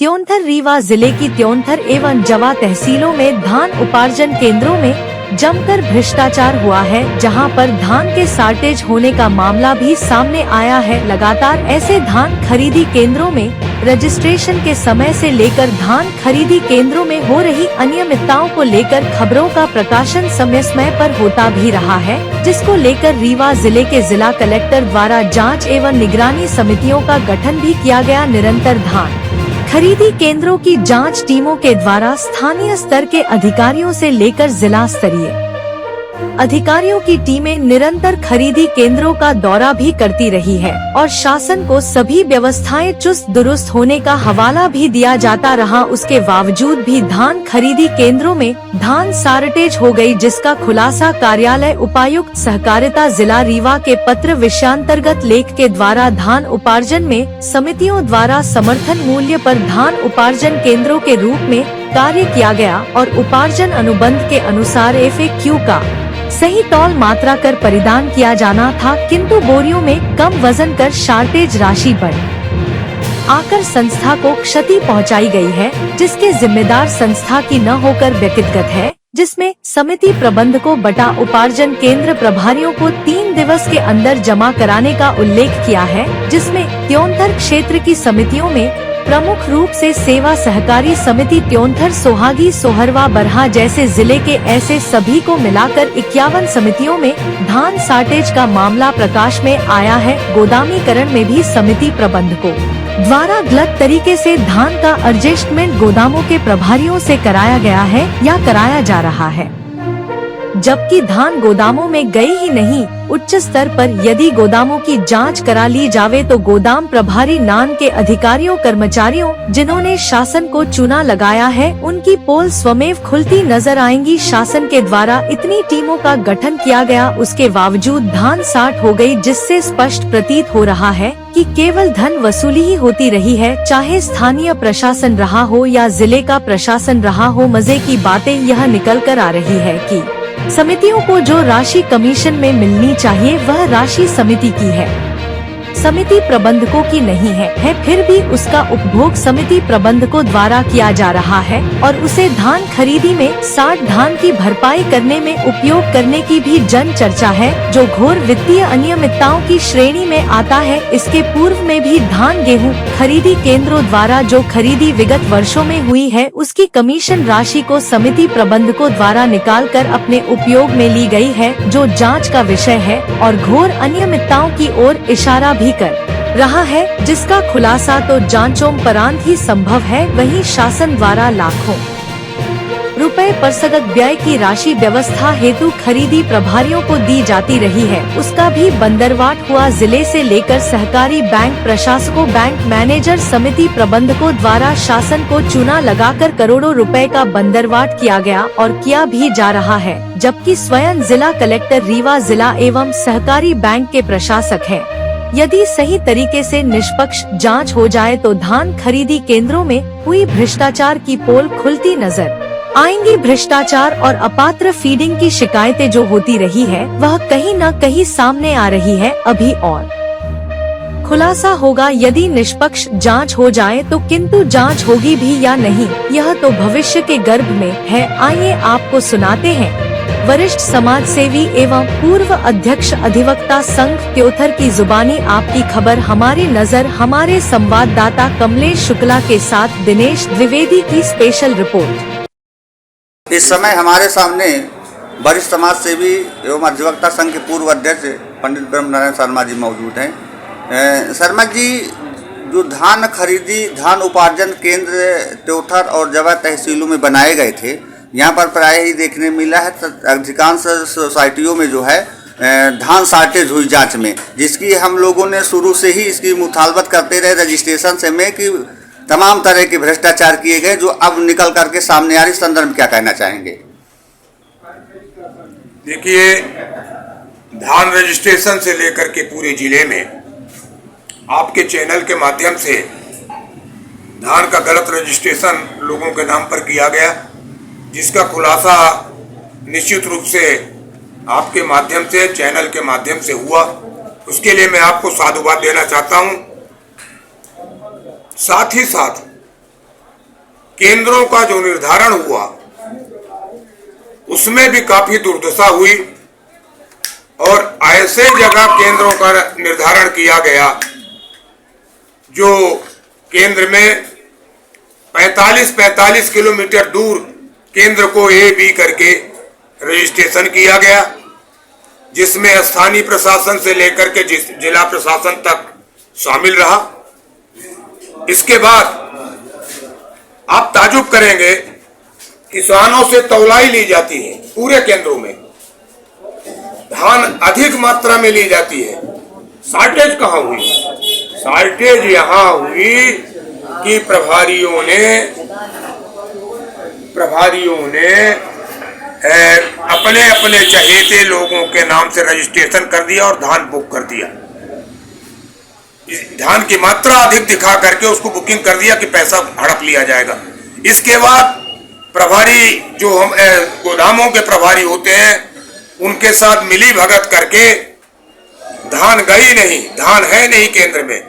त्योंथर रीवा जिले की त्योंथर एवं जवा तहसीलों में धान उपार्जन केंद्रों में जमकर भ्रष्टाचार हुआ है, जहां पर धान के शार्टेज होने का मामला भी सामने आया है। लगातार ऐसे धान खरीदी केंद्रों में रजिस्ट्रेशन के समय से लेकर धान खरीदी केंद्रों में हो रही अनियमितताओं को लेकर खबरों का प्रकाशन समय समय पर होता भी रहा है, जिसको लेकर रीवा जिले के जिला कलेक्टर द्वारा जांच एवं निगरानी समितियों का गठन भी किया गया। निरंतर धान खरीदी केंद्रों की जांच टीमों के द्वारा स्थानीय स्तर के अधिकारियों से लेकर जिला स्तरीय अधिकारियों की टीमें निरंतर खरीदी केंद्रों का दौरा भी करती रही है और शासन को सभी व्यवस्थाएं चुस्त दुरुस्त होने का हवाला भी दिया जाता रहा। उसके बावजूद भी धान खरीदी केंद्रों में धान शार्टेज हो गई, जिसका खुलासा कार्यालय उपायुक्त सहकारिता जिला रीवा के पत्र विषयांतर्गत लेख के द्वारा धान उपार्जन में समितियों द्वारा समर्थन मूल्य पर धान उपार्जन केंद्रों के रूप में कार्य किया गया और उपार्जन अनुबंध के अनुसार FAQ का सही तौल मात्रा कर परिधान किया जाना था, किंतु बोरियों में कम वजन कर शार्टेज राशि बढ़ आकर संस्था को क्षति पहुंचाई गई है, जिसके जिम्मेदार संस्था की न होकर व्यक्तिगत है, जिसमें समिति प्रबंध को बटा उपार्जन केंद्र प्रभारियों को 3 दिवस के अंदर जमा कराने का उल्लेख किया है, जिसमें त्योंथर क्षेत्र की समितियों में प्रमुख रूप से सेवा सहकारी समिति त्योंथर, सोहागी, सोहरवा, बरहा जैसे जिले के ऐसे सभी को मिलाकर 51 समितियों में धान शार्टेज का मामला प्रकाश में आया है। गोदामीकरण में भी समिति प्रबंधकों द्वारा गलत तरीके से धान का एडजस्टमेंट गोदामों के प्रभारियों से कराया गया है या कराया जा रहा है, जबकि धान गोदामों में गई ही नहीं। उच्च स्तर पर यदि गोदामों की जांच करा ली जावे तो गोदाम प्रभारी नान के अधिकारियों कर्मचारियों जिन्होंने शासन को चूना लगाया है, उनकी पोल स्वमेव खुलती नजर आएंगी। शासन के द्वारा इतनी टीमों का गठन किया गया, उसके बावजूद धान शार्ट हो गई, जिससे स्पष्ट प्रतीत हो रहा है कि केवल धन वसूली ही होती रही है, चाहे स्थानीय प्रशासन रहा हो या जिले का प्रशासन रहा हो। मजे की बातें यह निकल कर आ रही है कि समितियों को जो राशि कमीशन में मिलनी चाहिए वह राशि समिति की है, समिति प्रबंधकों की नहीं है, फिर भी उसका उपभोग समिति प्रबंधकों द्वारा किया जा रहा है और उसे धान खरीदी में 60 धान की भरपाई करने में उपयोग करने की भी जन चर्चा है, जो घोर वित्तीय अनियमितताओं की श्रेणी में आता है। इसके पूर्व में भी धान गेहूं खरीदी केंद्रों द्वारा जो खरीदी विगत वर्षों में हुई है, उसकी कमीशन राशि को समिति प्रबंधकों द्वारा निकाल कर अपने उपयोग में ली गई है, जो जाँच का विषय है और घोर अनियमितताओं की ओर इशारा भी कर रहा है, जिसका खुलासा तो जांचोपरांत ही संभव है। वहीं शासन द्वारा लाखों रुपए पर सगत व्यय की राशि व्यवस्था हेतु खरीदी प्रभारियों को दी जाती रही है, उसका भी बंदरवाट हुआ। जिले से लेकर सहकारी बैंक प्रशासकों, बैंक मैनेजर, समिति प्रबंधकों द्वारा शासन को चूना लगाकर करोड़ों रुपए का बंदरवाट किया गया और किया भी जा रहा है, जबकि स्वयं जिला कलेक्टर रीवा जिला एवं सहकारी बैंक के प्रशासक है। यदि सही तरीके से निष्पक्ष जांच हो जाए तो धान खरीदी केंद्रों में हुई भ्रष्टाचार की पोल खुलती नजर आएंगी। भ्रष्टाचार और अपात्र फीडिंग की शिकायतें जो होती रही है, वह कहीं न कहीं सामने आ रही है। अभी और खुलासा होगा यदि निष्पक्ष जांच हो जाए तो, किंतु जांच होगी भी या नहीं यह तो भविष्य के गर्भ में है। आइए आपको सुनाते हैं वरिष्ठ समाज सेवी एवं पूर्व अध्यक्ष अधिवक्ता संघ त्योथर की जुबानी आपकी खबर। हमारी नजर हमारे संवाददाता कमलेश शुक्ला के साथ दिनेश द्विवेदी की स्पेशल रिपोर्ट। इस समय हमारे सामने वरिष्ठ समाज सेवी एवं अधिवक्ता संघ के पूर्व अध्यक्ष पंडित ब्रह्म नारायण शर्मा जी मौजूद हैं। शर्मा जी, जो धान खरीदी धान उपार्जन केंद्र त्योथर और जवा तहसीलों में बनाए गए थे, यहाँ पर प्राय ही देखने मिला है अधिकांश सोसाइटियों में जो है धान शार्टेज हुई जांच में, जिसकी हम लोगों ने शुरू से ही इसकी मुतालबत करते रहे रजिस्ट्रेशन से में कि तमाम तरह के भ्रष्टाचार किए गए, जो अब निकल करके सामने आ रही। संदर्भ में क्या कहना चाहेंगे? देखिए, धान रजिस्ट्रेशन से लेकर के पूरे जिले में आपके चैनल के माध्यम से धान का गलत रजिस्ट्रेशन लोगों के नाम पर किया गया, जिसका खुलासा निश्चित रूप से आपके माध्यम से, चैनल के माध्यम से हुआ। उसके लिए मैं आपको साधुवाद देना चाहता हूं। साथ ही साथ केंद्रों का जो निर्धारण हुआ उसमें भी काफी दुर्दशा हुई और ऐसे जगह केंद्रों का निर्धारण किया गया जो केंद्र में 45 किलोमीटर दूर केंद्र को ए बी करके रजिस्ट्रेशन किया गया, जिसमें स्थानीय प्रशासन से लेकर के जिला प्रशासन तक शामिल रहा। इसके बाद आप ताजुब करेंगे, किसानों से तौलाई ली जाती है, पूरे केंद्रों में धान अधिक मात्रा में ली जाती है। शार्टेज कहाँ हुई? शार्टेज यहाँ हुई कि प्रभारियों ने अपने अपने चहेते लोगों के नाम से रजिस्ट्रेशन कर दिया और धान बुक कर दिया। धान की मात्रा अधिक दिखा करके उसको बुकिंग कर दिया कि पैसा हड़प लिया जाएगा। इसके बाद प्रभारी जो हम गोदामों के प्रभारी होते हैं उनके साथ मिली भगत करके धान गई नहीं, धान है नहीं केंद्र में,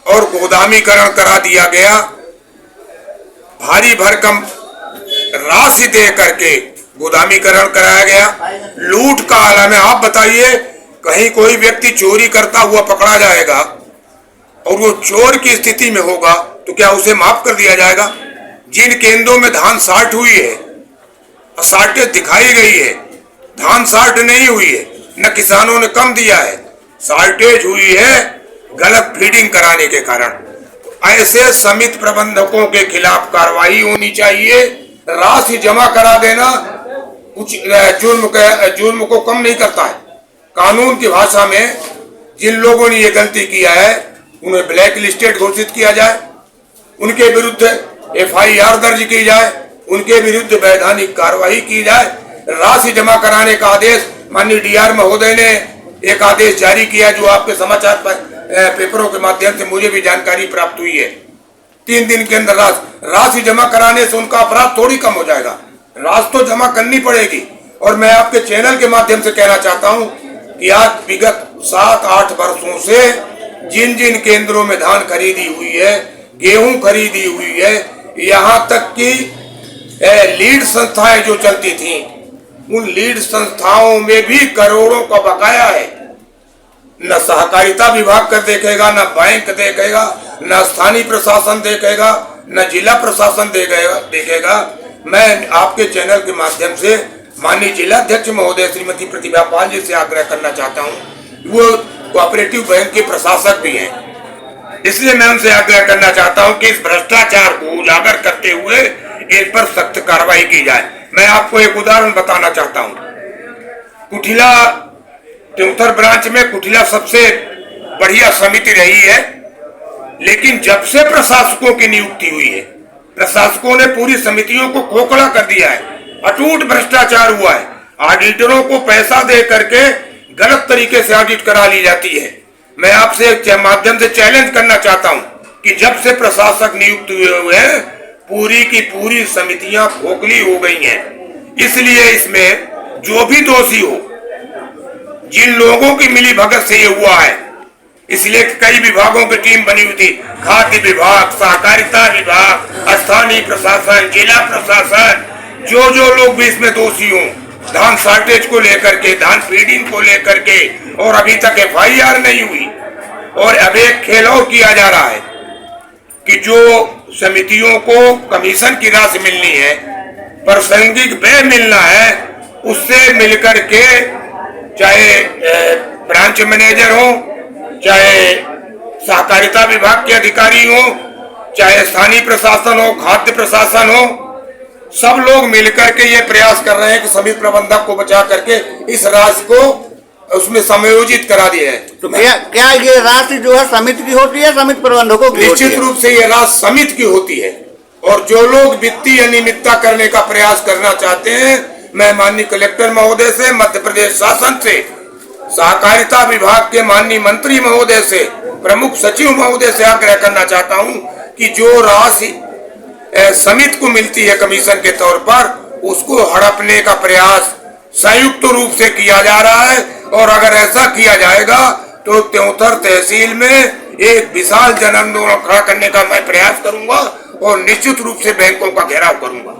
और गोदामीकरण करा दिया गया। भारी भरकम राशि दे करके गोदामीकरण कराया गया। लूट का आलम है। आप बताइए, कहीं कोई व्यक्ति चोरी करता हुआ पकड़ा जाएगा और वो चोर की स्थिति में होगा तो क्या उसे माफ कर दिया जाएगा? जिन केंद्रों में धान साल्ट हुई है, साल्टेज दिखाई गई है, धान साल्ट नहीं हुई है, न किसानों ने कम दिया है, साल्टेज हुई है गलत फीडिंग कराने के कारण। ऐसे समिति प्रबंधकों के खिलाफ कार्रवाई होनी चाहिए। राशि जमा करा देना जुर्म को कम नहीं करता है। कानून की भाषा में जिन लोगों ने ये गलती किया है उन्हें ब्लैक लिस्टेड घोषित किया जाए, उनके विरुद्ध FIR दर्ज की जाए, उनके विरुद्ध वैधानिक कार्रवाई की जाए। राशि जमा कराने का आदेश माननीय DR महोदय ने एक आदेश जारी किया, जो आपके समाचार पेपरों के माध्यम से मुझे भी जानकारी प्राप्त हुई है। 3 दिन के अंदर राशि जमा कराने से उनका अपराध थोड़ी कम हो जाएगा, राशि तो जमा करनी पड़ेगी। और मैं आपके चैनल के माध्यम से कहना चाहता हूं कि आज विगत 7-8 वर्षों से जिन जिन केंद्रों में धान खरीदी हुई है, गेहूं खरीदी हुई है, यहाँ तक कि लीड संस्थाएं जो चलती थी, उन लीड संस्थाओं में भी करोड़ों का बकाया है। न सहकारिता विभाग का देखेगा, न बैंक देखेगा, न स्थानीय प्रशासन देखेगा, न जिला प्रशासन देखेगा। मैं आपके चैनल के माध्यम से माननीय जिलाध्यक्ष महोदय श्रीमती प्रतिभा पाल जी से आग्रह करना चाहता हूं, वो कोऑपरेटिव बैंक के प्रशासक भी हैं, इसलिए मैं उनसे आग्रह करना चाहता हूं कि इस भ्रष्टाचार को उजागर करते हुए इन पर सख्त कार्रवाई की जाए। मैं आपको एक उदाहरण बताना चाहता हूं। कुठिला त्योंथर ब्रांच में कुठिला सबसे बढ़िया समिति रही है, लेकिन जब से प्रशासकों की नियुक्ति हुई है, प्रशासकों ने पूरी समितियों को खोखला कर दिया है। अटूट भ्रष्टाचार हुआ है। ऑडिटरों को पैसा दे करके गलत तरीके से ऑडिट करा ली जाती है। मैं आपसे माध्यम से चैलेंज करना चाहता हूं कि जब से प्रशासक नियुक्त हुए हैं, पूरी की पूरी समितियां खोखली हो गई हैं। इसलिए इसमें जो भी दोषी हो, जिन लोगों की मिली भगत से ये हुआ है, इसलिए कई विभागों की टीम बनी हुई थी, खाद्य विभाग, सहकारिता विभाग, स्थानीय प्रशासन, जिला प्रशासन, जो लोग भी इसमें दोषी हों, धान शार्टेज को लेकर के, धान फीडिंग को लेकर के, और अभी तक FIR नहीं हुई। और अब एक खेल और किया जा रहा है कि जो समितियों को कमीशन की राशि मिलनी है, प्रासंगिक व्यय मिलना है, उससे मिलकर के चाहे ब्रांच मैनेजर हो, चाहे सहकारिता विभाग के अधिकारी हो, चाहे स्थानीय प्रशासन हो, खाद्य प्रशासन हो, सब लोग मिलकर के ये प्रयास कर रहे हैं कि समिति प्रबंधक को बचा करके इस राशि को उसमें समायोजित करा दिया है। तो क्या ये राशि जो है समिति की होती है, समिति प्रबंधकों की? निश्चित रूप से ये राशि समिति की होती है। और जो लोग वित्तीय अनियमितता करने का प्रयास करना चाहते हैं, मैं माननीय कलेक्टर महोदय से, मध्य प्रदेश शासन से, सहकारिता विभाग के माननीय मंत्री महोदय से, प्रमुख सचिव महोदय से आग्रह करना चाहता हूं कि जो राशि समिति को मिलती है कमीशन के तौर पर, उसको हड़पने का प्रयास संयुक्त रूप से किया जा रहा है। और अगर ऐसा किया जाएगा तो त्योंथर तहसील में एक विशाल जन आंदोलन खड़ा करने का मैं प्रयास करूंगा और निश्चित रूप से बैंकों का घेराव करूंगा।